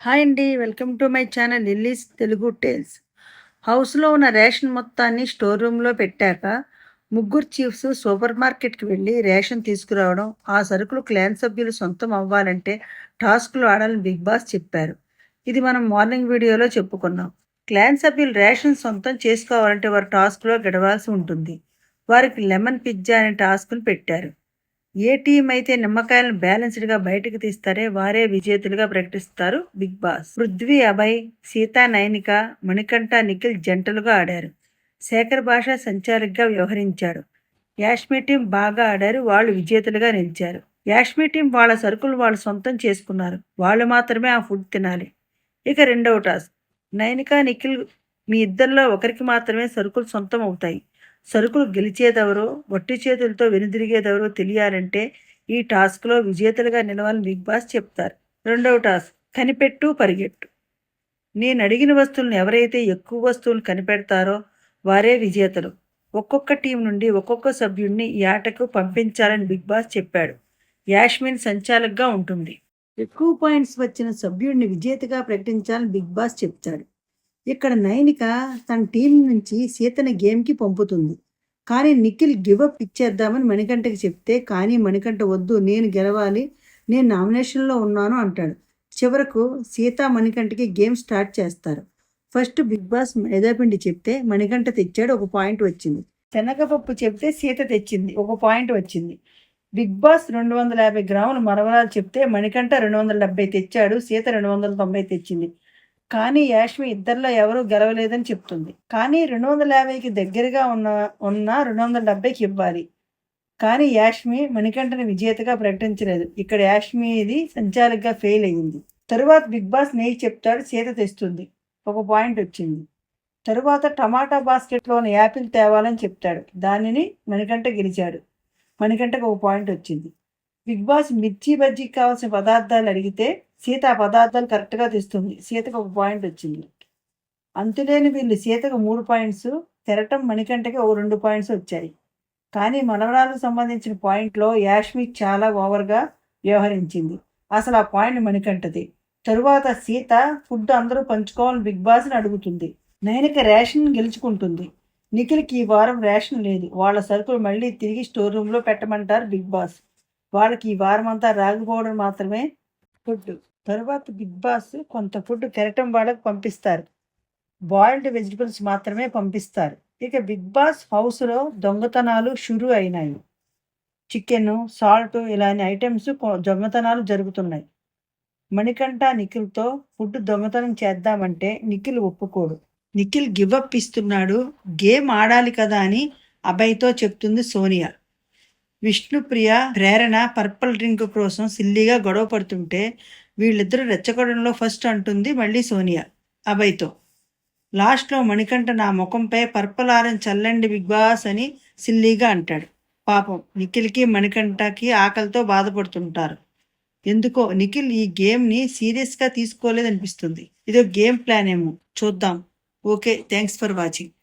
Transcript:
Hi అండి. Welcome to my channel Lilly's Telugu tales. హౌస్‌లో ఉన్న రేషన్ మొత్తాన్ని స్టోర్ రూమ్‌లో పెట్టాక, ముగ్గురు చీఫ్స్ సూపర్ మార్కెట్‌కి వెళ్లి రేషన్ తీసుకురావడం, ఆ సరుకులు క్లాన్ సభ్యులు సొంతం అవ్వాలంటే టాస్క్‌లు ఆడాలని బిగ్ బాస్ చెప్పారు. ఇది మనం మార్నింగ్ వీడియోలో చెప్పుకున్నాం. క్లాన్ సభ్యులు రేషన్ సొంతం చేసుకోవాలంటే వారు టాస్క్‌లో గెలవాల్సి ఉంటుంది. వారికి లెమన్ పిజ్జా అనే టాస్క్‌ను పెట్టారు. ఏ టీం అయితే నిమ్మకాయలను బ్యాలెన్స్డ్గా బయటకు తీస్తారే వారే విజేతలుగా ప్రకటిస్తారు బిగ్ బాస్. పృథ్వీ, అభయ్, సీతా, నైనిక, మణికంఠ, నిఖిల్ జంటలుగా ఆడారు. శేఖర్ భాష సంచాలకుగా వ్యవహరించాడు. యాష్మి టీం బాగా ఆడారు. వాళ్ళు విజేతలుగా నిలిచారు. యాష్మి టీం వాళ్ళ సరుకులు వాళ్ళు సొంతం చేసుకున్నారు. వాళ్ళు మాత్రమే ఆ ఫుడ్ తినాలి. ఇక రెండవ టాస్క్, నైనిక, నిఖిల్ మీ ఇద్దరిలో ఒకరికి మాత్రమే సరుకులు సొంతం అవుతాయి. సరుకులు గెలిచేదెవరో, వట్టి చేతులతో వెనుదిరిగేదెవరో తెలియాలంటే ఈ టాస్క్లో విజేతలుగా నిలవాలని బిగ్ బాస్ చెప్తారు. రెండవ టాస్క్, కనిపెట్టు పరిగెట్టు. నేను అడిగిన వస్తువులను ఎవరైతే ఎక్కువ వస్తువులు కనిపెడతారో వారే విజేతలు. ఒక్కొక్క టీం నుండి ఒక్కొక్క సభ్యుడిని ఈ ఆటకు పంపించాలని బిగ్ బాస్ చెప్పాడు. యాస్మిన్ సంచాలకుగా ఉంటుంది. ఎక్కువ పాయింట్స్ వచ్చిన సభ్యుడిని విజేతగా ప్రకటించాలని బిగ్ బాస్ చెప్తాడు. ఇక్కడ నైనిక తన టీం నుంచి సీతని గేమ్కి పంపుతుంది. కానీ నిఖిల్ గివప్ ఇచ్చేద్దామని మణికంఠకి చెప్తే, కానీ మణికంఠ వద్దు, నేను గెలవాలి, నేను నామినేషన్లో ఉన్నాను అంటాడు. చివరకు సీత మణికంఠకి గేమ్ స్టార్ట్ చేస్తారు. ఫస్ట్ బిగ్ బాస్ మైదాపిండి చెప్తే మణికంఠ తెచ్చాడు, ఒక పాయింట్ వచ్చింది. శనగపప్పు చెప్తే సీత తెచ్చింది, ఒక పాయింట్ వచ్చింది. బిగ్ బాస్ 250 గ్రాముల మరమరాలు చెప్తే మణికంఠ 270 తెచ్చాడు, సీత 290 తెచ్చింది. కానీ యాష్మి ఇద్దరిలో ఎవరూ గెలవలేదని చెప్తుంది. కానీ 250కి దగ్గరగా ఉన్న 270కి ఇవ్వాలి. కానీ యాష్మి మణికంఠని విజేతగా ప్రకటించలేదు. ఇక్కడ యాష్మి ఇది సంచాలకుగా ఫెయిల్ అయ్యింది. తరువాత బిగ్ బాస్ నెయ్యి చెప్తాడు, సీత తెస్తుంది, ఒక పాయింట్ వచ్చింది. తరువాత టమాటా బాస్కెట్లోని యాపిల్ తేవాలని చెప్తాడు, దానిని మణికంఠ గెలిచాడు. మణికంఠకు ఒక పాయింట్ వచ్చింది. బిగ్ బాస్ మిర్చి బజ్జీకి కావాల్సిన పదార్థాలు అడిగితే సీత ఆ పదార్థాలు కరెక్ట్గా తెస్తుంది, సీతకు ఒక పాయింట్ వచ్చింది. అంతులేని వీళ్ళు సీతకు 3 పాయింట్స్, తెరటం మణికంఠకి ఒక 2 పాయింట్స్ వచ్చాయి. కానీ మనవరాలకు సంబంధించిన పాయింట్లో యాష్మి చాలా ఓవర్గా వ్యవహరించింది. అసలు ఆ పాయింట్ మణికంఠది. తరువాత సీత ఫుడ్ అందరూ పంచుకోవాలని బిగ్ బాస్ని అడుగుతుంది. నైనిక రేషన్ గెలుచుకుంటుంది. నిఖిల్కి ఈ వారం రేషన్ లేదు. వాళ్ళ సరుకులు మళ్ళీ తిరిగి స్టోర్ రూమ్లో పెట్టమంటారు బిగ్ బాస్. వాళ్ళకి ఈ వారం అంతా రాగి పౌడర్ మాత్రమే ఫుడ్. తరువాత బిగ్ బాస్ కొంత ఫుడ్ కెరటం వాళ్ళకు పంపిస్తారు. బాయిల్డ్ వెజిటబుల్స్ మాత్రమే పంపిస్తారు. ఇక బిగ్ బాస్ హౌస్లో దొంగతనాలు షురూ అయినాయి. చికెన్, సాల్ట్ ఇలాంటి ఐటమ్స్ దొంగతనాలు జరుగుతున్నాయి. మణికంఠ నిఖిల్తో ఫుడ్ దొంగతనం చేద్దామంటే నిఖిల్ ఒప్పుకోడు. నిఖిల్ గివప్ ఇస్తున్నాడు. గేమ్ ఆడాలి కదా అని అభయ్తో చెప్తుంది సోనియా. విష్ణుప్రియ, ప్రేరణ పర్పుల్ డ్రింక్ కోసం సిల్లీగా గొడవ పడుతుంటే వీళ్ళిద్దరూ రెచ్చగొడంలో ఫస్ట్ అంటుంది మళ్ళీ సోనియా అభయ్తో. లాస్ట్లో మణికంఠ నా ముఖంపై పర్పుల్ ఆరెంజ్ చల్లండి బిగ్ బాస్ అని సిల్లీగా అంటాడు. పాపం నిఖిల్కి మణికంఠకి ఆకలితో బాధపడుతుంటారు. ఎందుకో నిఖిల్ ఈ గేమ్ని సీరియస్గా తీసుకోలేదనిపిస్తుంది. ఇదో గేమ్ ప్లాన్ ఏమో చూద్దాం. Okay, thanks for watching.